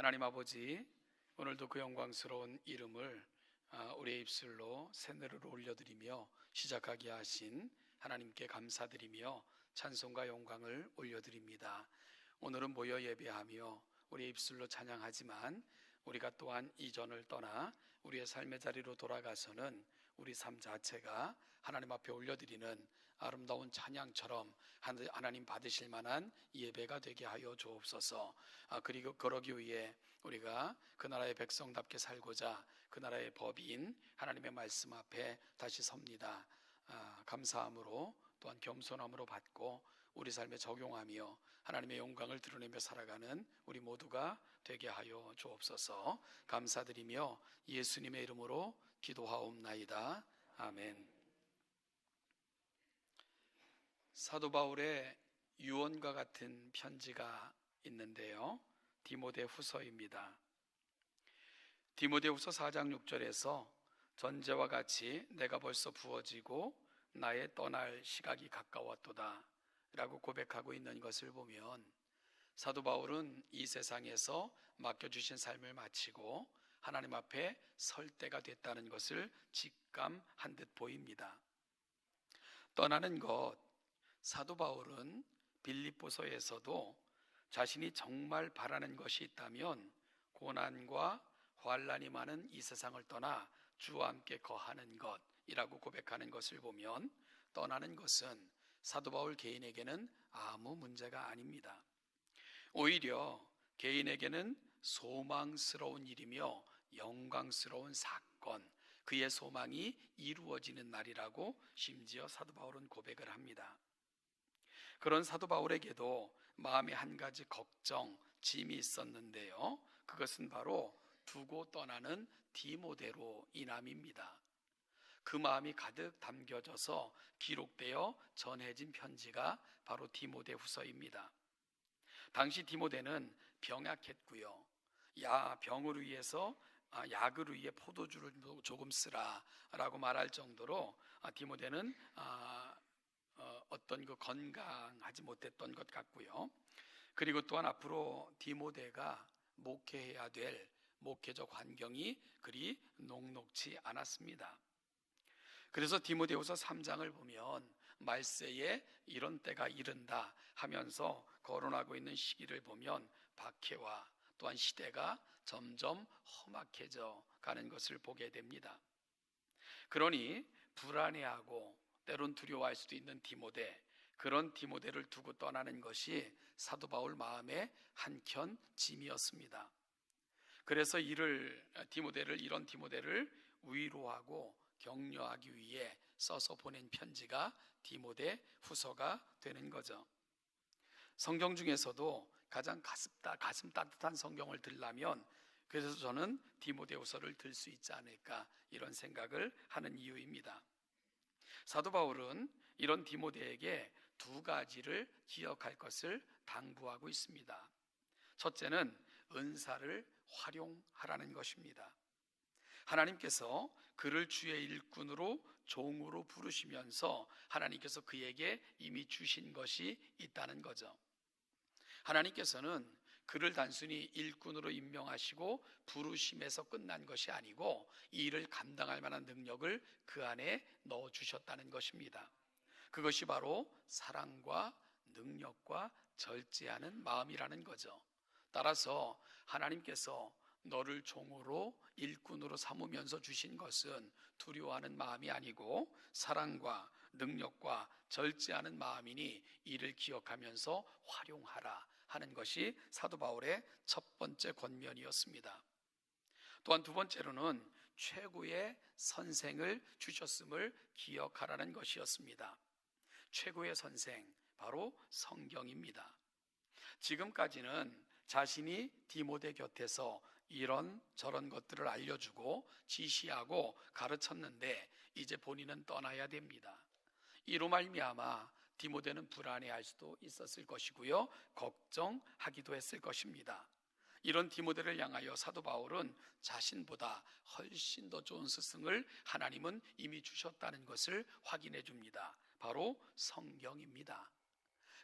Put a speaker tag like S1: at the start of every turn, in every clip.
S1: 하나님 아버지, 오늘도 그 영광스러운 이름을 우리의 입술로 새노래로 올려드리며 시작하게 하신 하나님께 감사드리며 찬송과 영광을 올려드립니다. 오늘은 모여 예배하며 우리의 입술로 찬양하지만 우리가 또한 이전을 떠나 우리의 삶의 자리로 돌아가서는 우리 삶 자체가 하나님 앞에 올려드리는 아름다운 찬양처럼 하나님 받으실 만한 예배가 되게 하여 주옵소서. 그리고 그러기 위해 우리가 그 나라의 백성답게 살고자 그 나라의 법인 하나님의 말씀 앞에 다시 섭니다. 감사함으로 또한 겸손함으로 받고 우리 삶에 적용하며 하나님의 영광을 드러내며 살아가는 우리 모두가 되게 하여 주옵소서. 감사드리며 예수님의 이름으로 기도하옵나이다. 아멘. 사도 바울의 유언과 같은 편지가 있는데요, 디모데 후서입니다. 디모데 후서 4장 6절에서 전제와 같이 내가 벌써 부어지고 나의 떠날 시각이 가까웠도다 라고 고백하고 있는 것을 보면 사도 바울은 이 세상에서 맡겨주신 삶을 마치고 하나님 앞에 설 때가 됐다는 것을 직감한 듯 보입니다. 떠나는 것, 사도 바울은 빌립보서에서도 자신이 정말 바라는 것이 있다면 고난과 환난이 많은 이 세상을 떠나 주와 함께 거하는 것이라고 고백하는 것을 보면 떠나는 것은 사도 바울 개인에게는 아무 문제가 아닙니다. 오히려 개인에게는 소망스러운 일이며 영광스러운 사건, 그의 소망이 이루어지는 날이라고 심지어 사도 바울은 고백을 합니다. 그런 사도 바울에게도 마음에 한 가지 걱정, 짐이 있었는데요, 그것은 바로 두고 떠나는 디모데로 인함입니다. 그 마음이 가득 담겨져서 기록되어 전해진 편지가 바로 디모데 후서입니다. 당시 디모데는 병약했고요, 병을 위해서 약을 위해 포도주를 조금 쓰라 라고 말할 정도로 디모데는 어떤 건강하지 못했던 것 같고요. 그리고 또한 앞으로 디모데가 목회해야 될 목회적 환경이 그리 녹록지 않았습니다. 그래서 디모데후서 3장을 보면 말세에 이런 때가 이른다 하면서 거론하고 있는 시기를 보면 박해와 또한 시대가 점점 험악해져 가는 것을 보게 됩니다. 그러니 불안해하고 때론 두려워할 수도 있는 디모데, 그런 디모데를 두고 떠나는 것이 사도 바울 마음의 한켠 짐이었습니다. 그래서 이런 디모데를 위로하고 격려하기 위해 써서 보낸 편지가 디모데 후서가 되는 거죠. 성경 중에서도 가장 가슴 따뜻한 성경을 들라면 그래서 저는 디모데 후서를 들 수 있지 않을까, 이런 생각을 하는 이유입니다. 사도 바울은 이런 디모데에게 두 가지를 기억할 것을 당부하고 있습니다. 첫째는 은사를 활용하라는 것입니다. 하나님께서 그를 주의 일꾼으로 종으로 부르시면서 하나님께서 그에게 이미 주신 것이 있다는 거죠. 하나님께서는 그를 단순히 일꾼으로 임명하시고 부르심에서 끝난 것이 아니고 이 일을 감당할 만한 능력을 그 안에 넣어주셨다는 것입니다. 그것이 바로 사랑과 능력과 절제하는 마음이라는 거죠. 따라서 하나님께서 너를 종으로 일꾼으로 삼으면서 주신 것은 두려워하는 마음이 아니고 사랑과 능력과 절제하는 마음이니 이를 기억하면서 활용하라 하는 것이 사도 바울의 첫 번째 권면이었습니다. 또한 두 번째로는 최고의 선생을 주셨음을 기억하라는 것이었습니다. 최고의 선생, 바로 성경입니다. 지금까지는 자신이 디모데 곁에서 이런 저런 것들을 알려주고 지시하고 가르쳤는데 이제 본인은 떠나야 됩니다. 이로 말미암아 디모데는 불안해할 수도 있었을 것이고요, 걱정하기도 했을 것입니다. 이런 디모데를 향하여 사도 바울은 자신보다 훨씬 더 좋은 스승을 하나님은 이미 주셨다는 것을 확인해 줍니다. 바로 성경입니다.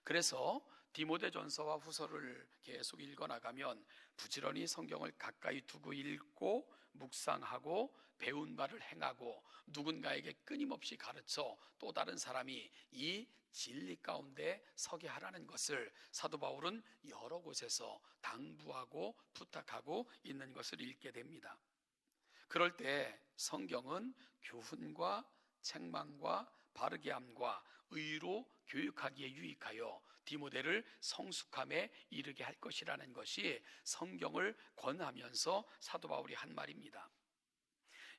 S1: 그래서 디모데전서와 후서를 계속 읽어나가면 부지런히 성경을 가까이 두고 읽고 묵상하고 배운 바를 행하고 누군가에게 끊임없이 가르쳐 또 다른 사람이 이 진리 가운데 서게 하라는 것을 사도 바울은 여러 곳에서 당부하고 부탁하고 있는 것을 읽게 됩니다. 그럴 때 성경은 교훈과 책망과 바르게 함과 의로 교육하기에 유익하여 디모데를 성숙함에 이르게 할 것이라는 것이 성경을 권하면서 사도 바울이 한 말입니다.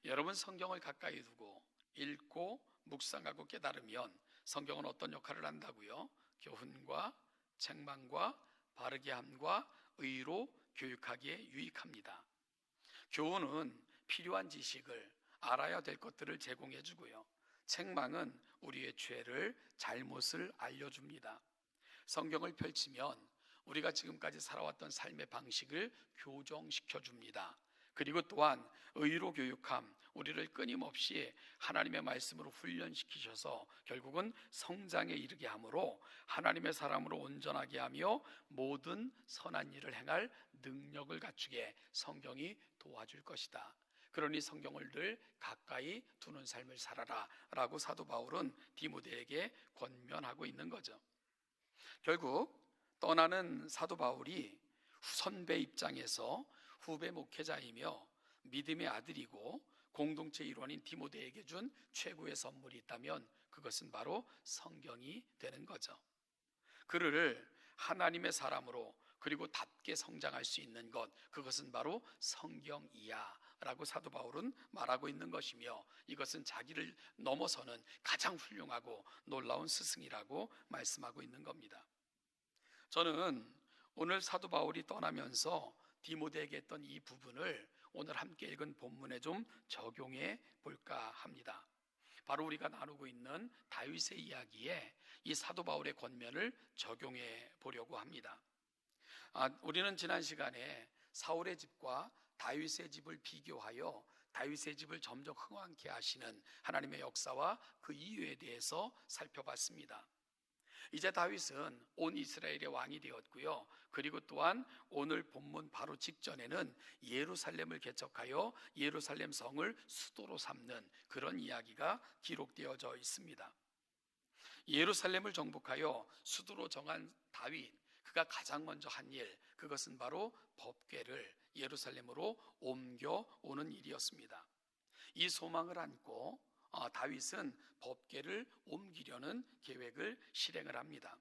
S1: 여러분, 성경을 가까이 두고 읽고 묵상하고 깨달으면 성경은 어떤 역할을 한다고요? 교훈과 책망과 바르게 함과 의로 교육하기에 유익합니다. 교훈은 필요한 지식을, 알아야 될 것들을 제공해 주고요. 책망은 우리의 죄를, 잘못을 알려줍니다. 성경을 펼치면 우리가 지금까지 살아왔던 삶의 방식을 교정시켜 줍니다. 그리고 또한 의로 교육함, 우리를 끊임없이 하나님의 말씀으로 훈련시키셔서 결국은 성장에 이르게 함으로 하나님의 사람으로 온전하게 하며 모든 선한 일을 행할 능력을 갖추게 성경이 도와줄 것이다. 그러니 성경을 늘 가까이 두는 삶을 살아라 라고 사도 바울은 디모데에게 권면하고 있는 거죠. 결국 떠나는 사도 바울이 선배 입장에서 후배 목회자이며 믿음의 아들이고 공동체 일원인 디모데에게 준 최고의 선물이 있다면 그것은 바로 성경이 되는 거죠. 그를 하나님의 사람으로 그리고 답게 성장할 수 있는 것, 그것은 바로 성경이야 라고 사도 바울은 말하고 있는 것이며 이것은 자기를 넘어서는 가장 훌륭하고 놀라운 스승이라고 말씀하고 있는 겁니다. 저는 오늘 사도 바울이 떠나면서 디모데에게 했던 이 부분을 오늘 함께 읽은 본문에 좀 적용해 볼까 합니다. 바로 우리가 나누고 있는 다윗의 이야기에 이 사도 바울의 권면을 적용해 보려고 합니다. 우리는 지난 시간에 사울의 집과 다윗의 집을 비교하여 다윗의 집을 점점 흥왕케 하시는 하나님의 역사와 그 이유에 대해서 살펴봤습니다. 이제 다윗은 온 이스라엘의 왕이 되었고요. 그리고 또한 오늘 본문 바로 직전에는 예루살렘을 개척하여 예루살렘 성을 수도로 삼는 그런 이야기가 기록되어져 있습니다. 예루살렘을 정복하여 수도로 정한 다윗, 그가 가장 먼저 한 일, 그것은 바로 법궤를 예루살렘으로 옮겨오는 일이었습니다. 이 소망을 안고 다윗은 법궤를 옮기려는 계획을 실행을 합니다.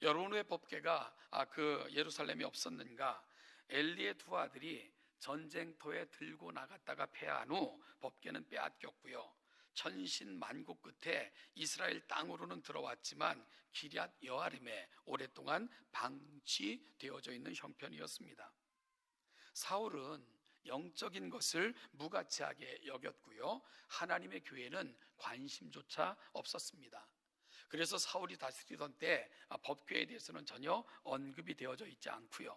S1: 여러분, 왜 법궤가 그 예루살렘에 없었는가? 엘리의 두 아들이 전쟁터에 들고 나갔다가 패한 후 법궤는 빼앗겼고요. 천신만고 끝에 이스라엘 땅으로는 들어왔지만 기럇 여아림에 오랫동안 방치되어져 있는 형편이었습니다. 사울은 영적인 것을 무가치하게 여겼고요. 하나님의 교회는 관심조차 없었습니다. 그래서 사울이 다스리던 때 법궤에 대해서는 전혀 언급이 되어져 있지 않고요.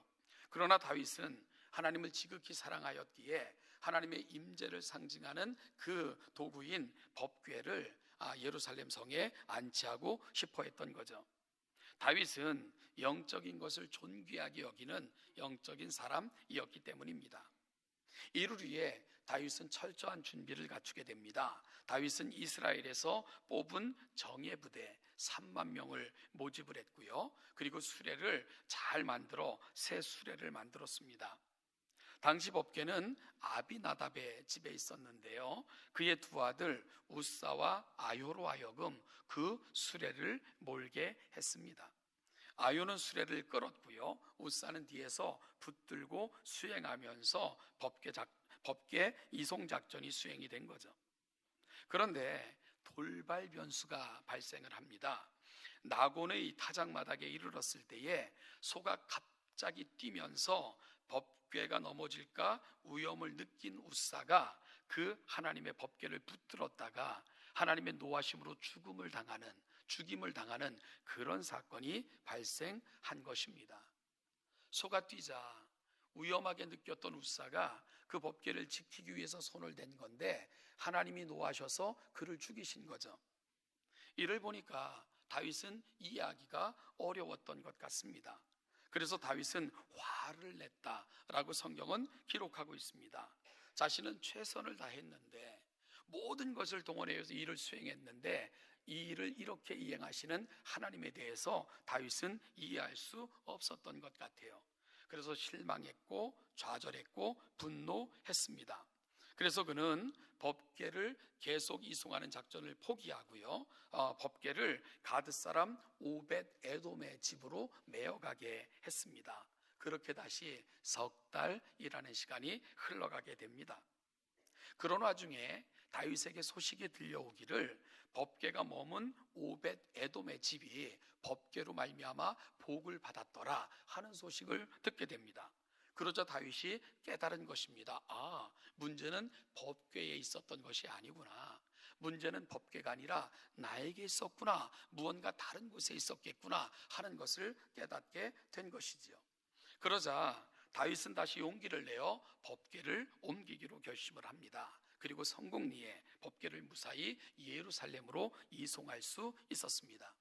S1: 그러나 다윗은 하나님을 지극히 사랑하였기에 하나님의 임재를 상징하는 그 도구인 법궤를 예루살렘 성에 안치하고 싶어 했던 거죠. 다윗은 영적인 것을 존귀하게 여기는 영적인 사람이었기 때문입니다. 이를 위해 다윗은 철저한 준비를 갖추게 됩니다. 다윗은 이스라엘에서 뽑은 정예 부대 3만 명을 모집을 했고요. 그리고 수레를 잘 만들어 새 수레를 만들었습니다. 당시 법궤는 아비나답의 집에 있었는데요. 그의 두 아들 우사와 아요로 하여금 그 수레를 몰게 했습니다. 아요는 수레를 끌었고요. 우사는 뒤에서 붙들고 수행하면서 법궤 이송 작전이 수행이 된 거죠. 그런데 돌발 변수가 발생을 합니다. 나곤의 이 타작마당에 이르렀을 때에 소가 갑자기 뛰면서 법궤가 넘어질까 위험을 느낀 우사가 그 하나님의 법궤를 붙들었다가 하나님의 노하심으로 죽임을 당하는 그런 사건이 발생한 것입니다. 소가 뛰자 위험하게 느꼈던 우사가 그 법궤를 지키기 위해서 손을 댄 건데 하나님이 노하셔서 그를 죽이신 거죠. 이를 보니까 다윗은 이해하기가 어려웠던 것 같습니다. 그래서 다윗은 화를 냈다라고 성경은 기록하고 있습니다. 자신은 최선을 다했는데, 모든 것을 동원해서 일을 수행했는데 이 일을 이렇게 이행하시는 하나님에 대해서 다윗은 이해할 수 없었던 것 같아요. 그래서 실망했고 좌절했고 분노했습니다. 그래서 그는 법궤를 계속 이송하는 작전을 포기하고요, 법궤를 가드 사람 오벳 에돔의 집으로 메어가게 했습니다. 그렇게 다시 석 달이라는 시간이 흘러가게 됩니다. 그런 와중에 다윗에게 소식이 들려오기를 법궤가 머문 오벳 에돔의 집이 법궤로 말미암아 복을 받았더라 하는 소식을 듣게 됩니다. 그러자 다윗이 깨달은 것입니다. 문제는 법궤에 있었던 것이 아니구나. 문제는 법궤가 아니라 나에게 있었구나. 무언가 다른 곳에 있었겠구나 하는 것을 깨닫게 된 것이지요. 그러자 다윗은 다시 용기를 내어 법궤를 옮기기로 결심을 합니다. 그리고 성공리에 법궤를 무사히 예루살렘으로 이송할 수 있었습니다.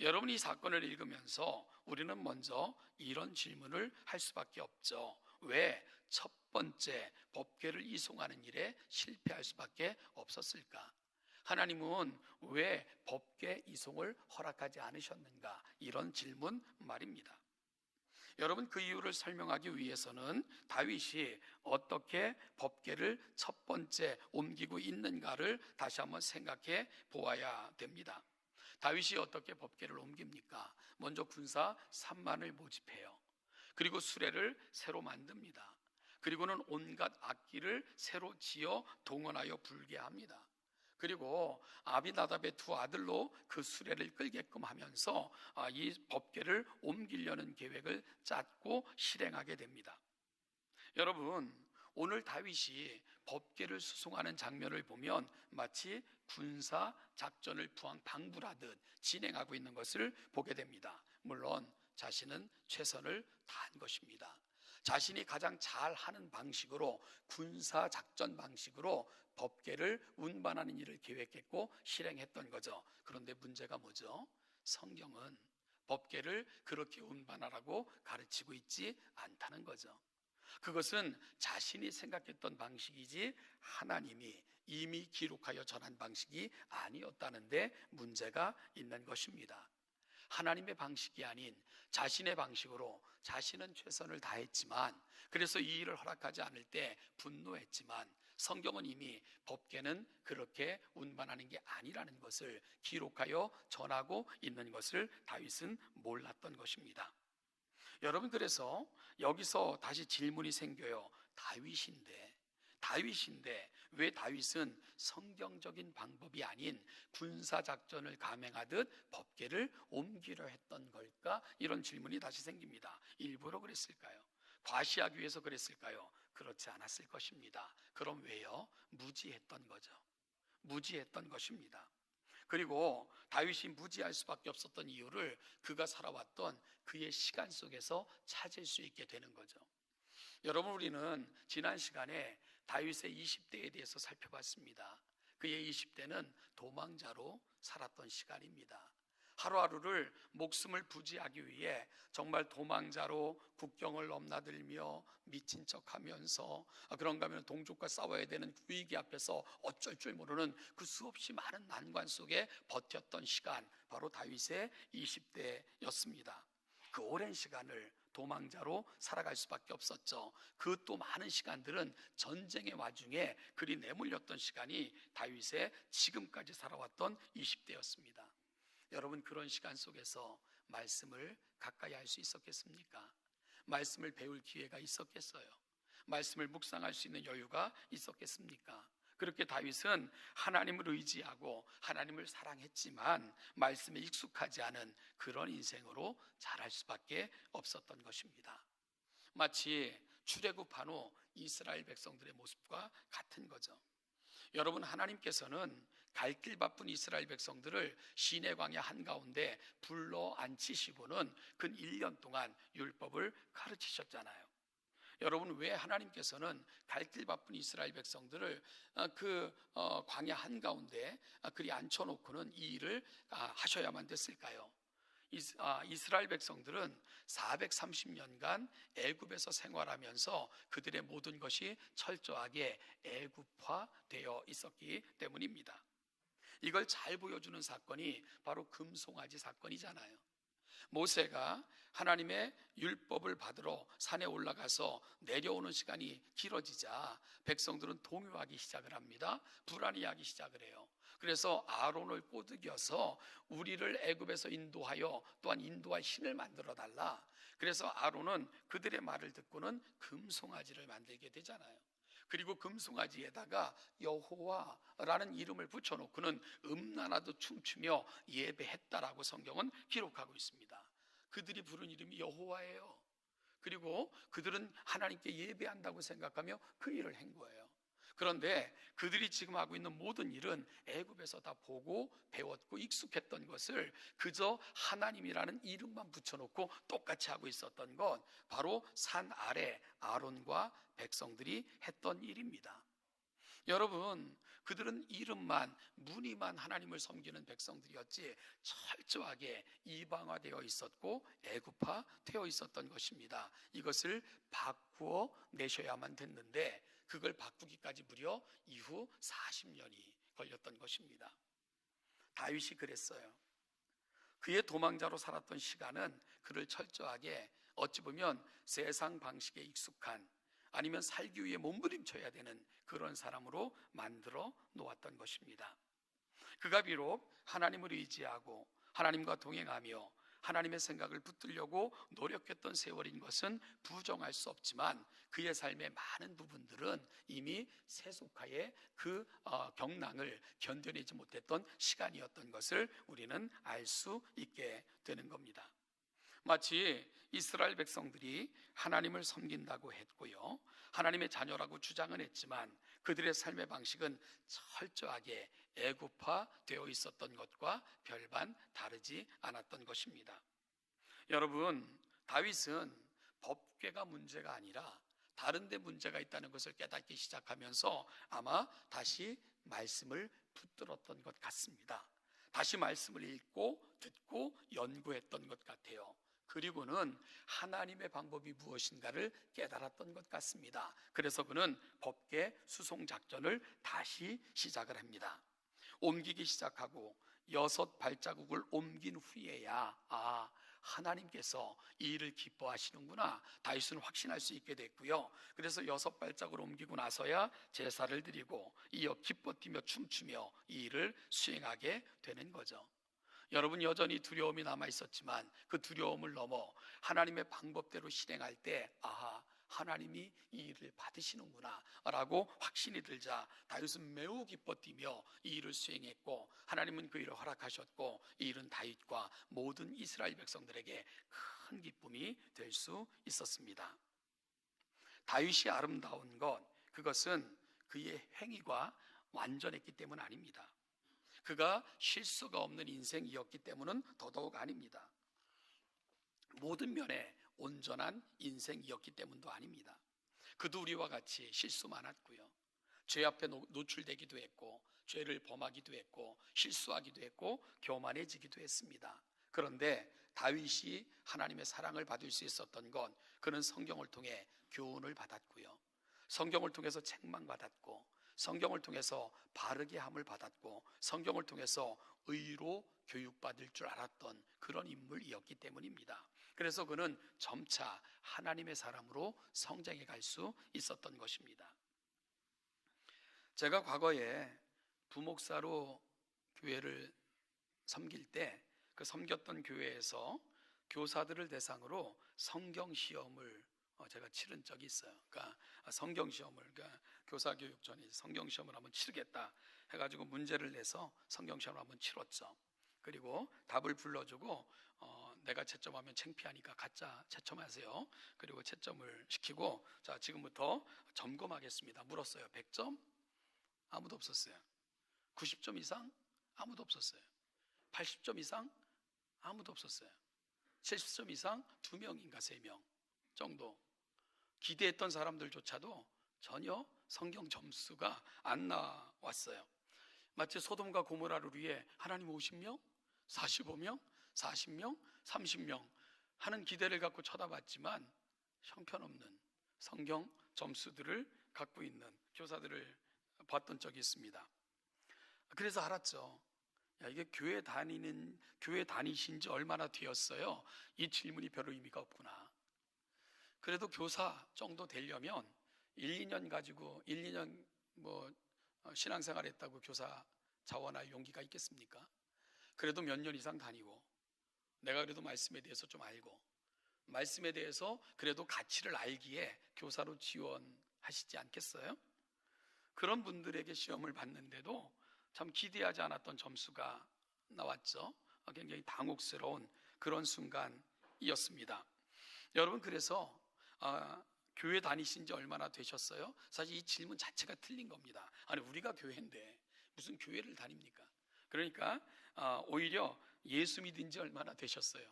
S1: 여러분, 이 사건을 읽으면서 우리는 먼저 이런 질문을 할 수밖에 없죠. 왜 첫 번째 법궤를 이송하는 일에 실패할 수밖에 없었을까? 하나님은 왜 법궤 이송을 허락하지 않으셨는가? 이런 질문 말입니다. 여러분, 그 이유를 설명하기 위해서는 다윗이 어떻게 법궤를 첫 번째 옮기고 있는가를 다시 한번 생각해 보아야 됩니다. 다윗이 어떻게 법궤를 옮깁니까? 먼저 군사 3만을 모집해요. 그리고 수레를 새로 만듭니다. 그리고는 온갖 악기를 새로 지어 동원하여 불게 합니다. 그리고 아비나답의 두 아들로 그 수레를 끌게끔 하면서 이 법궤를 옮기려는 계획을 짰고 실행하게 됩니다. 여러분, 오늘 다윗이 법궤를 수송하는 장면을 보면 마치 군사 작전을 방불하듯 진행하고 있는 것을 보게 됩니다. 물론 자신은 최선을 다한 것입니다. 자신이 가장 잘하는 방식으로, 군사 작전 방식으로 법궤를 운반하는 일을 계획했고 실행했던 거죠. 그런데 문제가 뭐죠? 성경은 법궤를 그렇게 운반하라고 가르치고 있지 않다는 거죠. 그것은 자신이 생각했던 방식이지 하나님이 이미 기록하여 전한 방식이 아니었다는데 문제가 있는 것입니다. 하나님의 방식이 아닌 자신의 방식으로 자신은 최선을 다했지만, 그래서 이 일을 허락하지 않을 때 분노했지만, 성경은 이미 법궤는 그렇게 운반하는 게 아니라는 것을 기록하여 전하고 있는 것을 다윗은 몰랐던 것입니다. 여러분, 그래서 여기서 다시 질문이 생겨요. 다윗인데 왜 다윗은 성경적인 방법이 아닌 군사작전을 감행하듯 법궤를 옮기려 했던 걸까? 이런 질문이 다시 생깁니다. 일부러 그랬을까요? 과시하기 위해서 그랬을까요? 그렇지 않았을 것입니다. 그럼 왜요? 무지했던 거죠. 무지했던 것입니다. 그리고 다윗이 무지할 수밖에 없었던 이유를 그가 살아왔던 그의 시간 속에서 찾을 수 있게 되는 거죠. 여러분, 우리는 지난 시간에 다윗의 20대에 대해서 살펴봤습니다. 그의 20대는 도망자로 살았던 시간입니다. 하루하루를 목숨을 부지하기 위해 정말 도망자로 국경을 넘나들며 미친 척하면서, 그런가 하면 동족과 싸워야 되는 그 위기 앞에서 어쩔 줄 모르는 그 수없이 많은 난관 속에 버텼던 시간, 바로 다윗의 20대였습니다. 그 오랜 시간을 도망자로 살아갈 수밖에 없었죠. 그 또 많은 시간들은 전쟁의 와중에 그리 내몰렸던 시간이 다윗의 지금까지 살아왔던 20대였습니다. 여러분, 그런 시간 속에서 말씀을 가까이 할 수 있었겠습니까? 말씀을 배울 기회가 있었겠어요? 말씀을 묵상할 수 있는 여유가 있었겠습니까? 그렇게 다윗은 하나님을 의지하고 하나님을 사랑했지만 말씀에 익숙하지 않은 그런 인생으로 자랄 수밖에 없었던 것입니다. 마치 출애굽한 후 이스라엘 백성들의 모습과 같은 거죠. 여러분, 하나님께서는 갈 길 바쁜 이스라엘 백성들을 시내 광야 한가운데 불러 앉히시고는 근 1년 동안 율법을 가르치셨잖아요. 여러분, 왜 하나님께서는 갈 길 바쁜 이스라엘 백성들을 광야 한가운데 그리 앉혀놓고는 이 일을 하셔야만 됐을까요? 이스라엘 백성들은 430년간 애굽에서 생활하면서 그들의 모든 것이 철저하게 애굽화되어 있었기 때문입니다. 이걸 잘 보여주는 사건이 바로 금송아지 사건이잖아요. 모세가 하나님의 율법을 받으러 산에 올라가서 내려오는 시간이 길어지자 백성들은 동요하기 시작을 합니다. 불안해하기 시작을 해요. 그래서 아론을 꼬드겨서 우리를 애굽에서 인도하여 또한 인도할 신을 만들어 달라. 그래서 아론은 그들의 말을 듣고는 금송아지를 만들게 되잖아요. 그리고 금송아지에다가 여호와라는 이름을 붙여놓고는 음란하도 춤추며 예배했다라고 성경은 기록하고 있습니다. 그들이 부른 이름이 여호와예요. 그리고 그들은 하나님께 예배한다고 생각하며 그 일을 한 거예요. 그런데 그들이 지금 하고 있는 모든 일은 애굽에서 다 보고 배웠고 익숙했던 것을 그저 하나님이라는 이름만 붙여놓고 똑같이 하고 있었던 건 바로 산 아래 아론과 백성들이 했던 일입니다. 여러분, 그들은 이름만, 무늬만 하나님을 섬기는 백성들이었지 철저하게 이방화되어 있었고 애굽화되어 있었던 것입니다. 이것을 바꾸어 내셔야만 됐는데 그걸 바꾸기까지 무려 이후 40년이 걸렸던 것입니다. 다윗이 그랬어요. 그의 도망자로 살았던 시간은 그를 철저하게 어찌 보면 세상 방식에 익숙한, 아니면 살기 위해 몸부림쳐야 되는 그런 사람으로 만들어 놓았던 것입니다. 그가 비록 하나님을 의지하고 하나님과 동행하며 하나님의 생각을 붙들려고 노력했던 세월인 것은 부정할 수 없지만 그의 삶의 많은 부분들은 이미 세속화의 그 경랑을 견뎌내지 못했던 시간이었던 것을 우리는 알 수 있게 되는 겁니다. 마치 이스라엘 백성들이 하나님을 섬긴다고 했고요, 하나님의 자녀라고 주장은 했지만 그들의 삶의 방식은 철저하게 애굽화되어 있었던 것과 별반 다르지 않았던 것입니다. 여러분, 다윗은 법궤가 문제가 아니라 다른 데 문제가 있다는 것을 깨닫기 시작하면서 아마 다시 말씀을 붙들었던 것 같습니다. 다시 말씀을 읽고 듣고 연구했던 것 같아요. 그리고는 하나님의 방법이 무엇인가를 깨달았던 것 같습니다. 그래서 그는 법궤 수송 작전을 다시 시작을 합니다. 옮기기 시작하고 6 발자국을 옮긴 후에야 하나님께서 이 일을 기뻐하시는구나, 다윗은 확신할 수 있게 됐고요. 그래서 6 발자국을 옮기고 나서야 제사를 드리고 이어 기뻐 뛰며 춤추며 이 일을 수행하게 되는 거죠. 여러분, 여전히 두려움이 남아 있었지만 그 두려움을 넘어 하나님의 방법대로 실행할 때 하나님이 이 일을 받으시는구나 라고 확신이 들자 다윗은 매우 기뻐 뛰며 이 일을 수행했고, 하나님은 그 일을 허락하셨고 이 일은 다윗과 모든 이스라엘 백성들에게 큰 기쁨이 될 수 있었습니다. 다윗이 아름다운 것, 그것은 그의 행위가 완전했기 때문 아닙니다. 그가 실수가 없는 인생이었기 때문은 더더욱 아닙니다. 모든 면에 온전한 인생이었기 때문도 아닙니다. 그도 우리와 같이 실수 많았고요, 죄 앞에 노출되기도 했고 죄를 범하기도 했고 실수하기도 했고 교만해지기도 했습니다. 그런데 다윗이 하나님의 사랑을 받을 수 있었던 건 그는 성경을 통해 교훈을 받았고요, 성경을 통해서 책망받았고 성경을 통해서 바르게 함을 받았고 성경을 통해서 의로 교육받을 줄 알았던 그런 인물이었기 때문입니다. 그래서 그는 점차 하나님의 사람으로 성장해 갈 수 있었던 것입니다. 제가 과거에 부목사로 교회를 섬길 때 그 섬겼던 교회에서 교사들을 대상으로 성경 시험을 제가 치른 적이 있어요. 그러니까 성경 시험을, 그러니까 교사 교육 전에 성경 시험을 한번 치르겠다 해가지고 문제를 내서 성경 시험을 한번 치렀죠. 그리고 답을 불러주고 내가 채점하면 창피하니까 가짜 채점하세요. 그리고 채점을 시키고 자, 지금부터 점검하겠습니다. 물었어요. 100점? 아무도 없었어요. 90점 이상? 아무도 없었어요. 80점 이상? 아무도 없었어요. 70점 이상? 2명인가 3명 정도. 기대했던 사람들조차도 전혀 성경 점수가 안 나왔어요. 마치 소돔과 고모라를 위해 하나님 50명, 45명, 40명, 30명 하는 기대를 갖고 쳐다봤지만 형편없는 성경 점수들을 갖고 있는 교사들을 봤던 적이 있습니다. 그래서 알았죠. 야, 이게 교회 다니신 지 얼마나 되었어요? 이 질문이 별로 의미가 없구나. 그래도 교사 정도 되려면 1, 2년 가지고 1, 2년 신앙생활 했다고 교사 자원할 용기가 있겠습니까? 그래도 몇 년 이상 다니고 내가 그래도 말씀에 대해서 좀 알고 말씀에 대해서 그래도 가치를 알기에 교사로 지원하시지 않겠어요? 그런 분들에게 시험을 봤는데도 참 기대하지 않았던 점수가 나왔죠. 굉장히 당혹스러운 그런 순간이었습니다. 여러분, 그래서 교회 다니신 지 얼마나 되셨어요? 사실 이 질문 자체가 틀린 겁니다. 아니, 우리가 교회인데 무슨 교회를 다닙니까? 그러니까 오히려 예수 믿은 지 얼마나 되셨어요?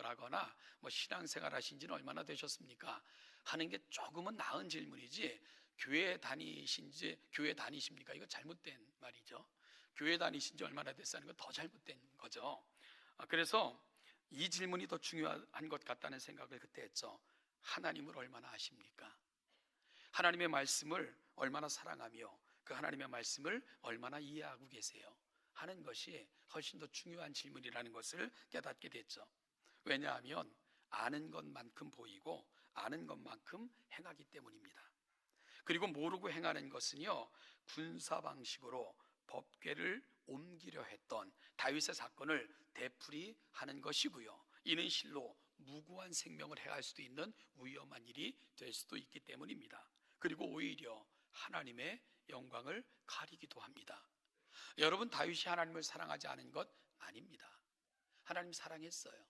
S1: 라거나 신앙생활 하신 지는 얼마나 되셨습니까? 하는 게 조금은 나은 질문이지, 교회 다니십니까? 이거 잘못된 말이죠. 교회 다니신 지 얼마나 됐다는 건 더 잘못된 거죠. 그래서 이 질문이 더 중요한 것 같다는 생각을 그때 했죠. 하나님을 얼마나 아십니까? 하나님의 말씀을 얼마나 사랑하며 그 하나님의 말씀을 얼마나 이해하고 계세요? 하는 것이 훨씬 더 중요한 질문이라는 것을 깨닫게 됐죠. 왜냐하면 아는 것만큼 보이고 아는 것만큼 행하기 때문입니다. 그리고 모르고 행하는 것은요, 군사 방식으로 법궤를 옮기려 했던 다윗의 사건을 되풀이하는 것이고요, 이는 실로 무고한 생명을 해할 수도 있는 위험한 일이 될 수도 있기 때문입니다. 그리고 오히려 하나님의 영광을 가리기도 합니다. 여러분, 다윗이 하나님을 사랑하지 않은 것 아닙니다. 하나님 사랑했어요.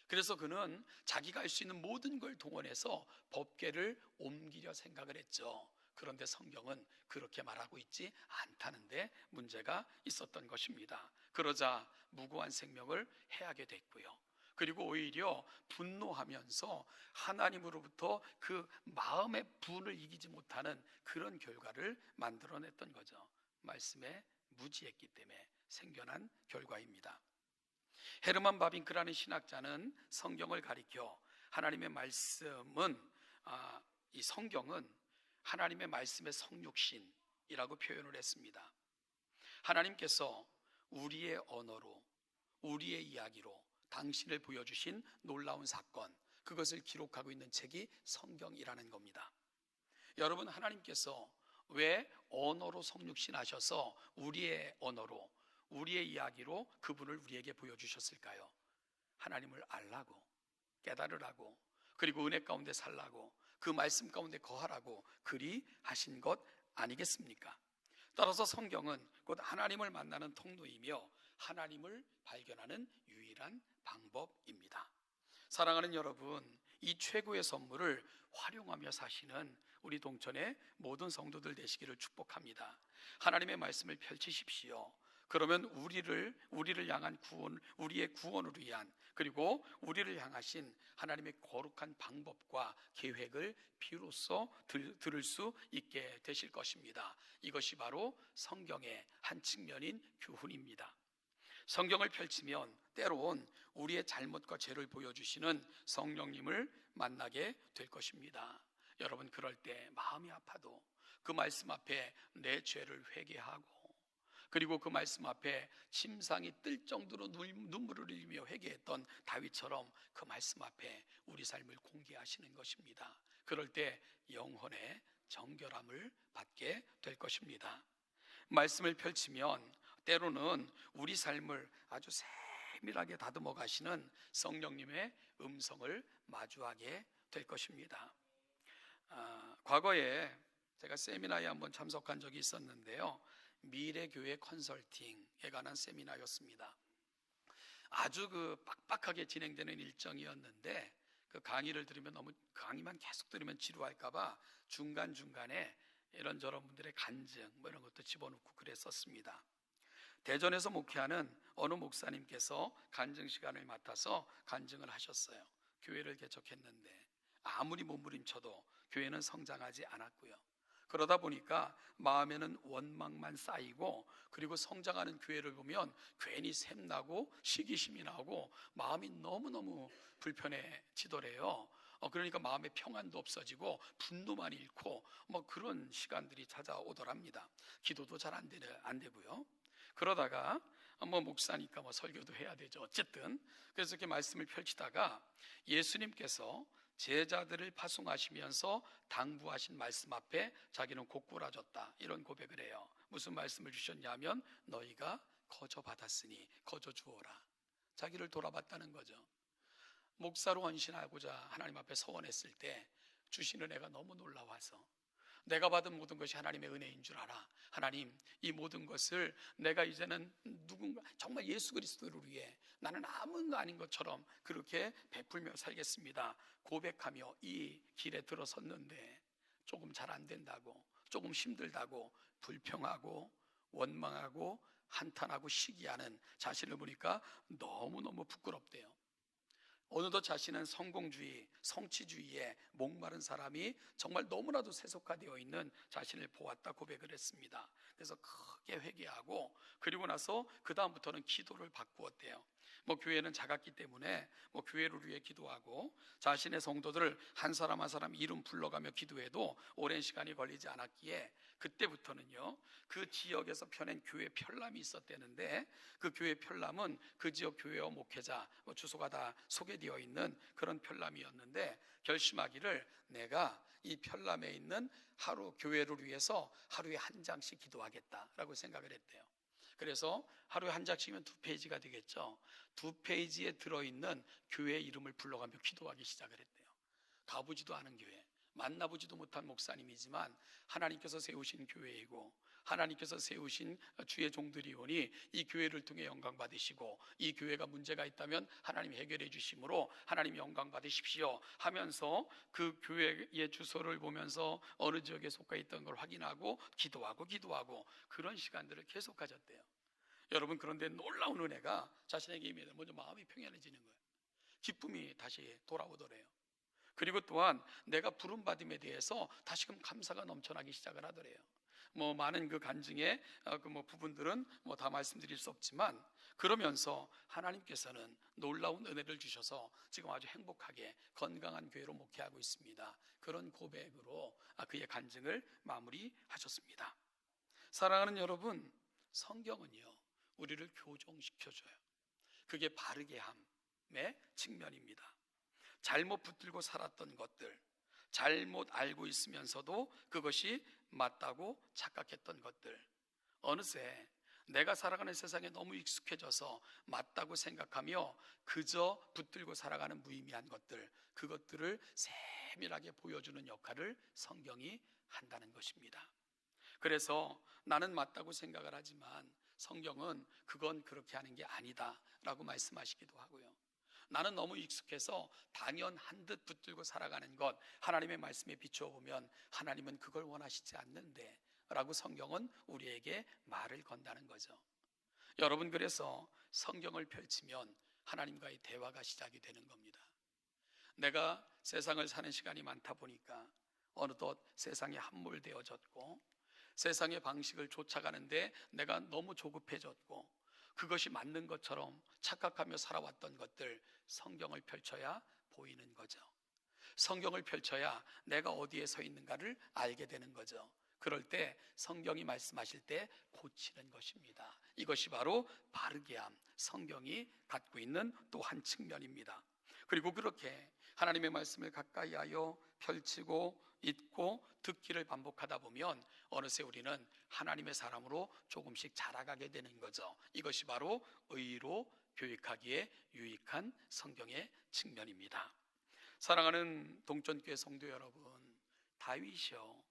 S1: 그래서 그는 자기가 할 수 있는 모든 걸 동원해서 법궤를 옮기려 생각을 했죠. 그런데 성경은 그렇게 말하고 있지 않다는데 문제가 있었던 것입니다. 그러자 무고한 생명을 해하게 됐고요, 그리고 오히려 분노하면서 하나님으로부터 그 마음의 분을 이기지 못하는 그런 결과를 만들어냈던 거죠. 말씀에 무지했기 때문에 생겨난 결과입니다. 헤르만 바빙크라는 신학자는 성경을 가리켜 하나님의 말씀은 이 성경은 하나님의 말씀의 성육신이라고 표현을 했습니다. 하나님께서 우리의 언어로, 우리의 이야기로 당신을 보여주신 놀라운 사건, 그것을 기록하고 있는 책이 성경이라는 겁니다. 여러분, 하나님께서 왜 언어로 성육신하셔서 우리의 언어로, 우리의 이야기로 그분을 우리에게 보여주셨을까요? 하나님을 알라고, 깨달으라고, 그리고 은혜 가운데 살라고, 그 말씀 가운데 거하라고 그리 하신 것 아니겠습니까? 따라서 성경은 곧 하나님을 만나는 통로이며 하나님을 발견하는 유일한 방법입니다. 사랑하는 여러분, 이 최고의 선물을 활용하며 사시는 우리 동천의 모든 성도들 되시기를 축복합니다. 하나님의 말씀을 펼치십시오. 그러면 우리를 향한 구원, 우리의 구원을 위한, 그리고 우리를 향하신 하나님의 거룩한 방법과 계획을 비로소 들을 수 있게 되실 것입니다. 이것이 바로 성경의 한 측면인 교훈입니다. 성경을 펼치면 때론 우리의 잘못과 죄를 보여주시는 성령님을 만나게 될 것입니다. 여러분, 그럴 때 마음이 아파도 그 말씀 앞에 내 죄를 회개하고, 그리고 그 말씀 앞에 침상이 뜰 정도로 눈물을 흘리며 회개했던 다윗처럼 그 말씀 앞에 우리 삶을 공개하시는 것입니다. 그럴 때 영혼의 정결함을 받게 될 것입니다. 말씀을 펼치면 때로는 우리 삶을 아주 세밀하게 다듬어 가시는 성령님의 음성을 마주하게 될 것입니다. 과거에 제가 세미나에 한번 참석한 적이 있었는데요, 미래교회 컨설팅에 관한 세미나였습니다. 아주 빡빡하게 진행되는 일정이었는데 그 강의를 들으면 너무, 강의만 계속 들으면 지루할까봐 중간중간에 이런저런 분들의 간증 이런 것도 집어넣고 그랬었습니다. 대전에서 목회하는 어느 목사님께서 간증 시간을 맡아서 간증을 하셨어요. 교회를 개척했는데 아무리 몸부림쳐도 교회는 성장하지 않았고요. 그러다 보니까 마음에는 원망만 쌓이고, 그리고 성장하는 교회를 보면 괜히 샘나고 시기심이 나고 마음이 너무너무 불편해지더래요. 그러니까 마음의 평안도 없어지고 분노만 잃고 그런 시간들이 찾아오더랍니다. 기도도 잘 안 되고요. 그러다가 목사니까 설교도 해야 되죠. 어쨌든 그래서 이렇게 말씀을 펼치다가 예수님께서 제자들을 파송하시면서 당부하신 말씀 앞에 자기는 고꾸라졌다, 이런 고백을 해요. 무슨 말씀을 주셨냐면 너희가 거저 받았으니 거저 주어라. 자기를 돌아봤다는 거죠. 목사로 헌신하고자 하나님 앞에 서원했을 때 주시는 은혜가 너무 놀라워서 내가 받은 모든 것이 하나님의 은혜인 줄 알아. 하나님, 이 모든 것을 내가 이제는 누군가 정말 예수 그리스도를 위해 나는 아무도 아닌 것처럼 그렇게 베풀며 살겠습니다 고백하며 이 길에 들어섰는데 조금 잘 안 된다고, 조금 힘들다고 불평하고 원망하고 한탄하고 시기하는 자신을 보니까 너무너무 부끄럽대요. 어느덧 자신은 성공주의, 성취주의에 목마른 사람이 정말 너무나도 세속화되어 있는 자신을 보았다 고백을 했습니다. 그래서 크게 회개하고, 그리고 나서 그 다음부터는 기도를 바꾸었대요. 교회는 작았기 때문에 교회를 위해 기도하고 자신의 성도들을 한 사람 한 사람 이름 불러가며 기도해도 오랜 시간이 걸리지 않았기에 그때부터는요, 그 지역에서 펴낸 교회 편람이 있었대는데 그 교회 편람은 그 지역 교회와 목회자 주소가 다 소개되어 있는 그런 편람이었는데 결심하기를 내가 이 편람에 있는 하루 교회를 위해서 하루에 한 장씩 기도하겠다라고 생각을 했대요. 그래서 하루에 한 장씩이면 2페이지가 되겠죠. 2페이지에 들어있는 교회 이름을 불러가며 기도하기 시작을 했대요. 가보지도 않은 교회, 만나보지도 못한 목사님이지만 하나님께서 세우신 교회이고 하나님께서 세우신 주의 종들이 오니 이 교회를 통해 영광 받으시고 이 교회가 문제가 있다면 하나님 해결해 주심으로 하나님 영광 받으십시오 하면서 그 교회의 주소를 보면서 어느 지역에 속해 있던 걸 확인하고 기도하고 그런 시간들을 계속 가졌대요. 여러분, 그런데 놀라운 은혜가 자신에게 임하면 먼저 마음이 평안해지는 거예요. 기쁨이 다시 돌아오더래요. 그리고 또한 내가 부름받음에 대해서 다시금 감사가 넘쳐나기 시작을 하더래요. 많은 그 간증의 부분들은 다 말씀드릴 수 없지만, 그러면서 하나님께서는 놀라운 은혜를 주셔서 지금 아주 행복하게 건강한 교회로 목회하고 있습니다. 그런 고백으로 그의 간증을 마무리하셨습니다. 사랑하는 여러분, 성경은요 우리를 교정시켜줘요. 그게 바르게 함의 측면입니다. 잘못 붙들고 살았던 것들, 잘못 알고 있으면서도 그것이 맞다고 착각했던 것들, 어느새 내가 살아가는 세상에 너무 익숙해져서 맞다고 생각하며 그저 붙들고 살아가는 무의미한 것들, 그것들을 세밀하게 보여주는 역할을 성경이 한다는 것입니다. 그래서 나는 맞다고 생각을 하지만 성경은 그건 그렇게 하는 게 아니다 라고 말씀하시기도 하고요. 나는 너무 익숙해서 당연한 듯 붙들고 살아가는 것, 하나님의 말씀에 비추어 보면 하나님은 그걸 원하시지 않는데 라고 성경은 우리에게 말을 건다는 거죠. 여러분, 그래서 성경을 펼치면 하나님과의 대화가 시작이 되는 겁니다. 내가 세상을 사는 시간이 많다 보니까 어느덧 세상에 함몰되어졌고 세상의 방식을 쫓아가는데 내가 너무 조급해졌고 그것이 맞는 것처럼 착각하며 살아왔던 것들, 성경을 펼쳐야 보이는 거죠. 성경을 펼쳐야 내가 어디에 서 있는가를 알게 되는 거죠. 그럴 때 성경이 말씀하실 때 고치는 것입니다. 이것이 바로 바르게 함, 성경이 갖고 있는 또 한 측면입니다. 그리고 그렇게 하나님의 말씀을 가까이 하여 펼치고 읽고 듣기를 반복하다 보면 어느새 우리는 하나님의 사람으로 조금씩 자라가게 되는 거죠. 이것이 바로 의로 교육하기에 유익한 성경의 측면입니다. 사랑하는 동천교회 성도 여러분, 다윗이요,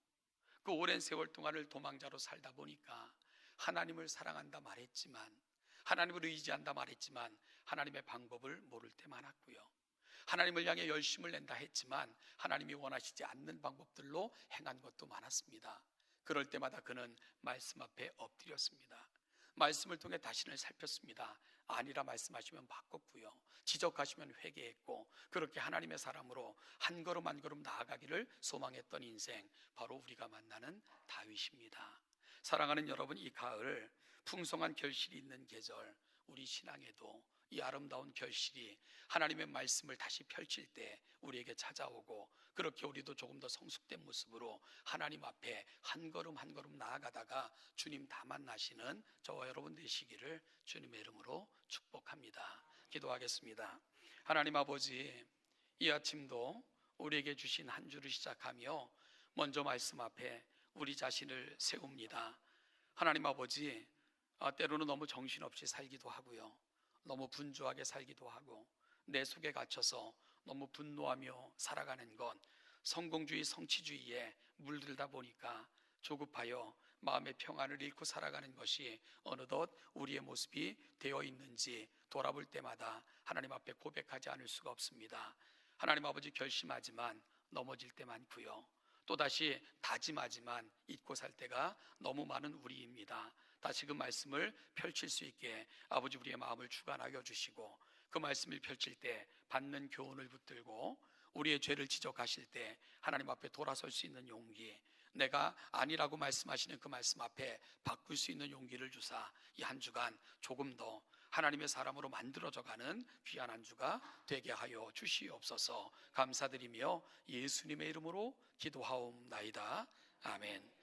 S1: 그 오랜 세월 동안을 도망자로 살다 보니까 하나님을 사랑한다 말했지만, 하나님을 의지한다 말했지만 하나님의 방법을 모를 때 많았고요, 하나님을 향해 열심을 낸다 했지만 하나님이 원하시지 않는 방법들로 행한 것도 많았습니다. 그럴 때마다 그는 말씀 앞에 엎드렸습니다. 말씀을 통해 자신을 살폈습니다. 아니라 말씀하시면 바꿨고요, 지적하시면 회개했고, 그렇게 하나님의 사람으로 한 걸음 한 걸음 나아가기를 소망했던 인생, 바로 우리가 만나는 다윗입니다. 사랑하는 여러분, 이 가을 풍성한 결실이 있는 계절, 우리 신앙에도 이 아름다운 결실이 하나님의 말씀을 다시 펼칠 때 우리에게 찾아오고, 그렇게 우리도 조금 더 성숙된 모습으로 하나님 앞에 한 걸음 한 걸음 나아가다가 주님 다 만나시는 저와 여러분 되시기를 주님의 이름으로 축복합니다. 기도하겠습니다. 하나님 아버지, 이 아침도 우리에게 주신 한 주를 시작하며 먼저 말씀 앞에 우리 자신을 세웁니다. 하나님 아버지, 때로는 너무 정신없이 살기도 하고요, 너무 분주하게 살기도 하고, 내 속에 갇혀서 너무 분노하며 살아가는 것, 성공주의 성취주의에 물들다 보니까 조급하여 마음의 평안을 잃고 살아가는 것이 어느덧 우리의 모습이 되어 있는지 돌아볼 때마다 하나님 앞에 고백하지 않을 수가 없습니다. 하나님 아버지, 결심하지만 넘어질 때 많고요, 또다시 다짐하지만 잊고 살 때가 너무 많은 우리입니다. 다시 그 말씀을 펼칠 수 있게 아버지 우리의 마음을 주관하여 주시고, 그 말씀을 펼칠 때 받는 교훈을 붙들고 우리의 죄를 지적하실 때 하나님 앞에 돌아설 수 있는 용기, 내가 아니라고 말씀하시는 그 말씀 앞에 바꿀 수 있는 용기를 주사 이 한 주간 조금 더 하나님의 사람으로 만들어져가는 귀한 한 주가 되게 하여 주시옵소서. 감사드리며 예수님의 이름으로 기도하옵나이다. 아멘.